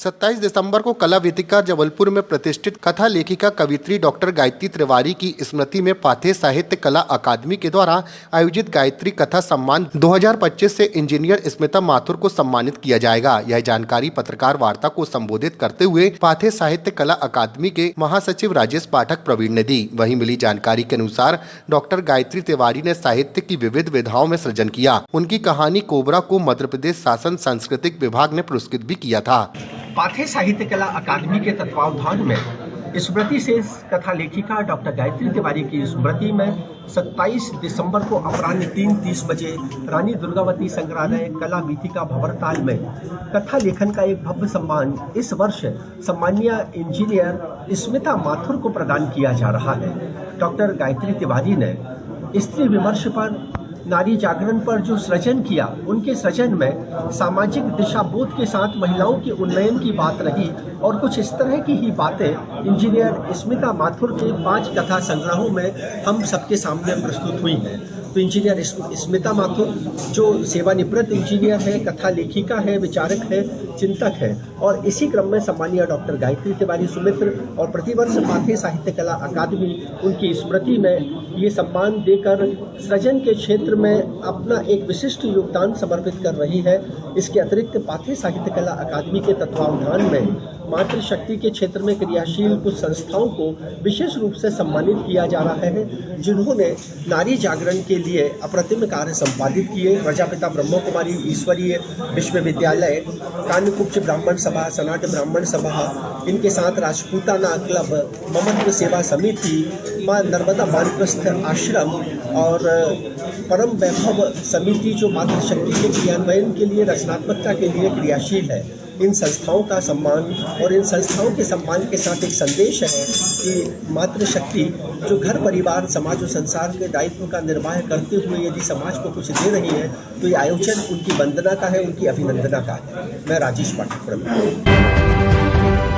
27 दिसंबर को कला वेदिका जबलपुर में प्रतिष्ठित कथा लेखिका कवित्री डॉक्टर गायत्री तिवारी की स्मृति में पाथे साहित्य कला अकादमी के द्वारा आयोजित गायत्री कथा सम्मान 2025 से इंजीनियर स्मिता माथुर को सम्मानित किया जाएगा। यह जानकारी पत्रकार वार्ता को संबोधित करते हुए पाथे साहित्य कला अकादमी के महासचिव राजेश पाठक प्रवीण ने दी। वहीं मिली जानकारी के अनुसार डॉक्टर गायत्री तिवारी ने साहित्य की विविध विधाओं में सृजन किया। उनकी कहानी कोबरा को मध्य प्रदेश शासन सांस्कृतिक विभाग ने पुरस्कृत भी किया था। पाथे साहित्य कला अकादमी के तत्वावधान में स्मृति से कथा लेखिका डॉक्टर गायत्री तिवारी की स्मृति में 27 दिसंबर को अपराह्न 3:30 बजे रानी दुर्गावती संग्रहालय कला वीथिका भंवरताल में कथा लेखन का एक भव्य सम्मान इस वर्ष सम्मानीय इंजीनियर स्मिता माथुर को प्रदान किया जा रहा है। डॉक्टर गायत्री तिवारी ने स्त्री विमर्श पर, नारी जागरण पर जो सृजन किया, उनके सृजन में सामाजिक दिशाबोध के साथ महिलाओं के उन्नयन की बात रही और कुछ इस तरह की ही बातें इंजीनियर स्मिता माथुर के 5 कथा संग्रहों में हम सबके सामने प्रस्तुत हुई हैं। तो इंजीनियर स्मिता माथुर जो सेवानिवृत्त इंजीनियर है, कथा लेखिका है, विचारक है, चिंतक है और इसी क्रम में सम्मानीय डॉक्टर गायत्री तिवारी सुमित्र और प्रतिवर्ष पाथे साहित्य कला अकादमी उनकी स्मृति में ये सम्मान देकर सृजन के क्षेत्र में अपना एक विशिष्ट योगदान समर्पित कर रही है। इसके अतिरिक्त पाथे साहित्य कला अकादमी के तत्वावधान में मातृशक्ति के क्षेत्र में क्रियाशील कुछ संस्थाओं को विशेष रूप से सम्मानित किया जा रहा है, जिन्होंने नारी जागरण के लिए अप्रतिम कार्य संपादित किए। प्रजापिता ब्रह्म कुमारी ईश्वरीय विश्वविद्यालय, कान्यकुब्ज ब्राह्मण सभा, सनाट ब्राह्मण सभा, इनके साथ राजपूताना क्लब, ममत्व सेवा समिति, माँ नर्मदा वानप्रस्थ आश्रम और परम वैभव समिति जो मातृशक्ति के क्रियान्वयन के लिए, रचनात्मकता के लिए क्रियाशील है। इन संस्थाओं का सम्मान और इन संस्थाओं के सम्मान के साथ एक संदेश है कि मातृशक्ति जो घर परिवार समाज और संसार के दायित्व का निर्वाह करते हुए यदि समाज को कुछ दे रही है तो ये आयोजन उनकी वंदना का है, उनकी अभिनंदना का है। मैं राजेश पाठक प्रवीण।